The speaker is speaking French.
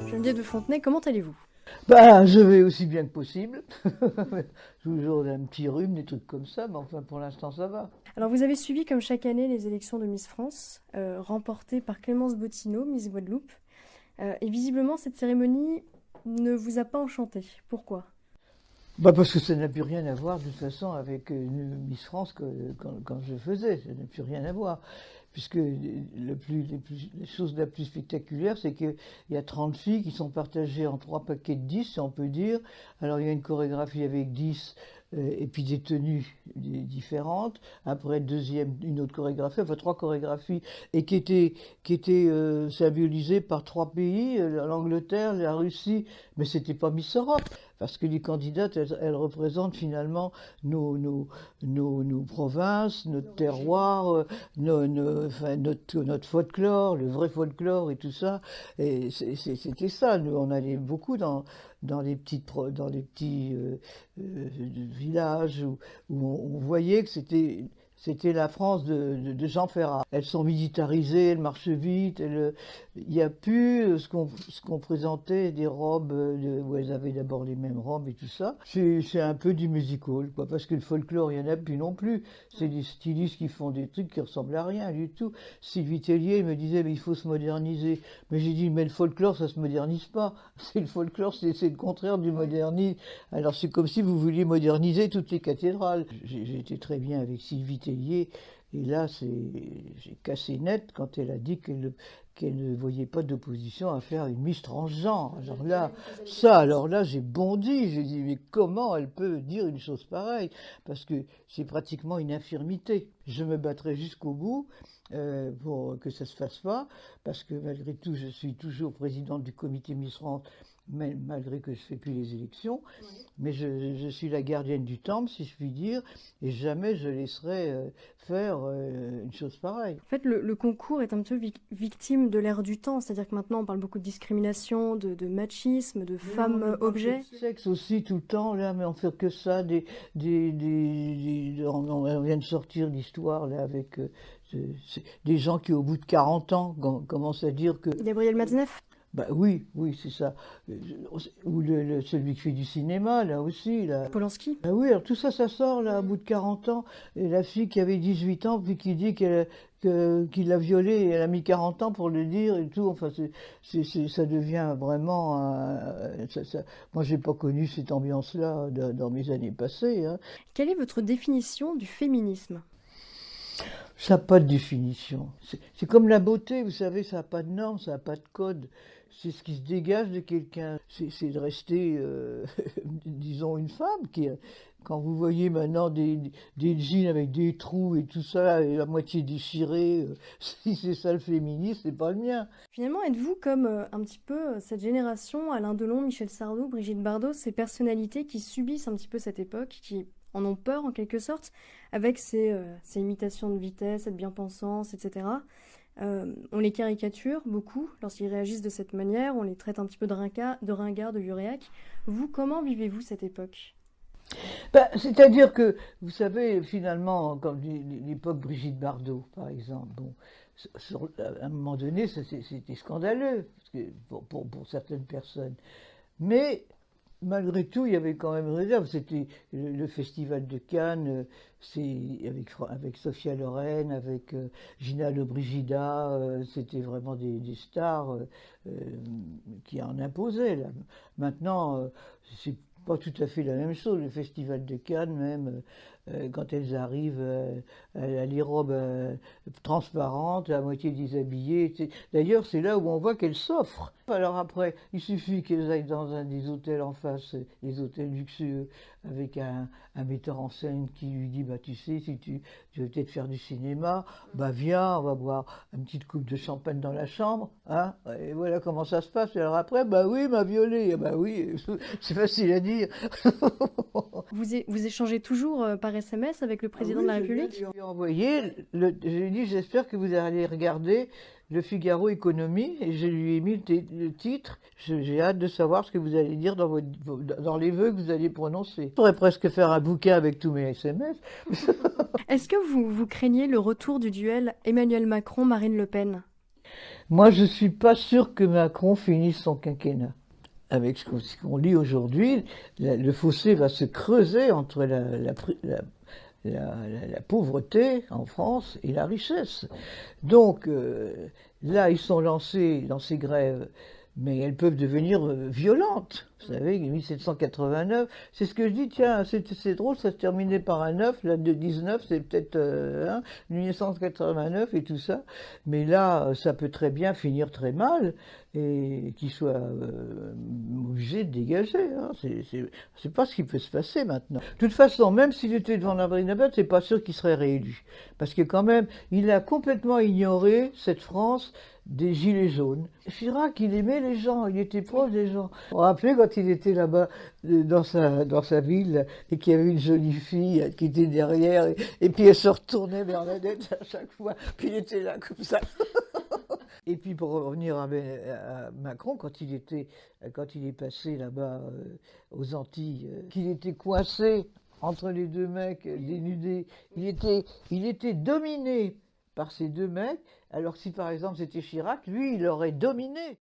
Geneviève de Fontenay, comment allez-vous? Ben, je vais aussi bien que possible. Toujours un petit rhume, des trucs comme ça, mais enfin pour l'instant ça va. Alors vous avez suivi comme chaque année les élections de Miss France, remportées par Clémence Bottineau, Miss Guadeloupe. Et visiblement cette cérémonie ne vous a pas enchanté. Pourquoi? Bah parce que ça n'a plus rien à voir de toute façon avec Miss France quand je faisais, ça n'a plus rien à voir. Puisque les choses la plus spectaculaire, c'est qu'il y a 30 filles qui sont partagées en 3 paquets de 10, si on peut dire. Alors il y a une chorégraphie avec 10 et puis des tenues différentes. Après, deuxième, une autre chorégraphie, enfin 3 chorégraphies, et qui étaient symbolisées par 3 pays, l'Angleterre, la Russie, mais c'était pas Miss Europe. Parce que les candidates, elles représentent finalement nos provinces, notre terroir, enfin, notre folklore, le vrai folklore et tout ça. Et c'était ça. Nous, on allait beaucoup dans les petits villages où on voyait que c'était la France de Jean Ferrat. Elles sont militarisées, elles marchent vite, il n'y a plus ce qu'on présentait, des robes où elles avaient d'abord les mêmes robes et tout ça. C'est un peu du musical, quoi, parce que le folklore, il n'y en a plus non plus. C'est des stylistes qui font des trucs qui ressemblent à rien du tout. Sylvie Tellier me disait, mais il faut se moderniser. Mais j'ai dit, mais le folklore, ça se modernise pas. C'est le folklore, c'est le contraire du modernisme. Alors c'est comme si vous vouliez moderniser toutes les cathédrales. J'ai été très bien avec Sylvie Tellier. Et là, j'ai cassé net quand elle a dit qu'elle ne voyait pas d'opposition à faire une Miss transgenre. Alors là, j'ai bondi. J'ai dit, mais comment elle peut dire une chose pareille? Parce que c'est pratiquement une infirmité. Je me battrai jusqu'au bout pour que ça se fasse pas, parce que malgré tout, je suis toujours présidente du comité Miss France, malgré que je ne fais plus les élections. Mais je suis la gardienne du temple, si je puis dire, et jamais je laisserai faire une chose pareille. En fait, le concours est un peu victime de l'ère du temps, c'est-à-dire que maintenant on parle beaucoup de discrimination, de machisme, de femmes objets. Sexe aussi tout le temps, là, mais on fait que ça. On vient de sortir l'histoire là avec des gens qui, au bout de 40 ans, commencent à dire que. Gabriel Matzneff? Bah oui, oui, c'est ça. Ou celui qui fait du cinéma, là aussi. Là. Polanski? Ah oui, alors tout ça, ça sort, là, au bout de 40 ans. Et la fille qui avait 18 ans, puis qui dit qu'il l'a violée, et elle a mis 40 ans pour le dire et tout. Enfin, ça devient vraiment... Moi, j'ai pas connu cette ambiance-là dans mes années passées. Hein. Quelle est votre définition du féminisme? Ça n'a pas de définition. C'est comme la beauté, vous savez, ça n'a pas de normes, ça n'a pas de code. C'est ce qui se dégage de quelqu'un. C'est de rester, disons, une femme qui, quand vous voyez maintenant des jeans avec des trous et tout ça, et la moitié déchirée, si c'est ça le féminisme, c'est pas le mien. Finalement, êtes-vous comme un petit peu cette génération, Alain Delon, Michel Sardou, Brigitte Bardot, ces personnalités qui subissent un petit peu cette époque, qui en ont peur en quelque sorte, avec ces imitations de vitesse, cette bien-pensance, etc. On les caricature beaucoup lorsqu'ils réagissent de cette manière, on les traite un petit peu de ringards, de vieux réacs. Vous, comment vivez-vous cette époque? Ben, c'est-à-dire que, vous savez, finalement, comme l'époque Brigitte Bardot, par exemple, bon, à un moment donné, c'était scandaleux pour certaines personnes. Mais malgré tout, il y avait quand même une réserve. C'était le festival de Cannes, c'est avec Sophia Loren, avec Gina Lollobrigida, c'était vraiment des stars qui en imposaient. Là. Maintenant, c'est pas tout à fait la même chose. Le festival de Cannes, même, quand elles arrivent, elle a les robes transparentes, à moitié déshabillées. D'ailleurs, c'est là où on voit qu'elles s'offrent. Alors après, il suffit qu'elles aillent dans un des hôtels en face, les hôtels luxueux, avec un metteur en scène qui lui dit, bah tu sais, si tu veux peut-être faire du cinéma, bah viens, on va boire une petite coupe de champagne dans la chambre, hein, et voilà comment ça se passe. Et alors après, bah oui, m'a violée, bah oui, c'est facile à dire. Vous échangez toujours par SMS avec le président Oui, de la je viens de République? lui envoyer, je lui ai dit, j'espère que vous allez regarder Le Figaro Économie, et je lui ai mis le titre. J'ai hâte de savoir ce que vous allez dire dans les vœux que vous allez prononcer. Je pourrais presque faire un bouquin avec tous mes SMS. Est-ce que vous craignez le retour du duel Emmanuel Macron-Marine Le Pen? Moi, je ne suis pas sûr que Macron finisse son quinquennat. Avec ce qu'on lit aujourd'hui, le fossé va se creuser entre la pauvreté en France et la richesse. Donc là, ils sont lancés dans ces grèves, mais elles peuvent devenir violentes. Vous savez, 1789, c'est ce que je dis, tiens, c'est drôle, ça se terminait par un 9, là de 19, c'est peut-être 1989 et tout ça, mais là, ça peut très bien finir très mal, et qu'ils soient obligés de dégager. Hein. C'est pas ce qui peut se passer maintenant. De toute façon, même s'il était devant Marine Le Pen, c'est pas sûr qu'il serait réélu. Parce que quand même, il a complètement ignoré cette France des Gilets jaunes. Chirac, il aimait les gens, il était proche des gens. Vous vous rappelez quand il était là-bas dans sa ville et qu'il y avait une jolie fille qui était derrière et puis elle se retournait Bernadette à chaque fois, puis il était là comme ça. Et puis pour revenir à Macron, quand il est passé là-bas aux Antilles, qu'il était coincé entre les deux mecs dénudés, il était dominé par ces deux mecs, alors que si par exemple c'était Chirac, lui il aurait dominé.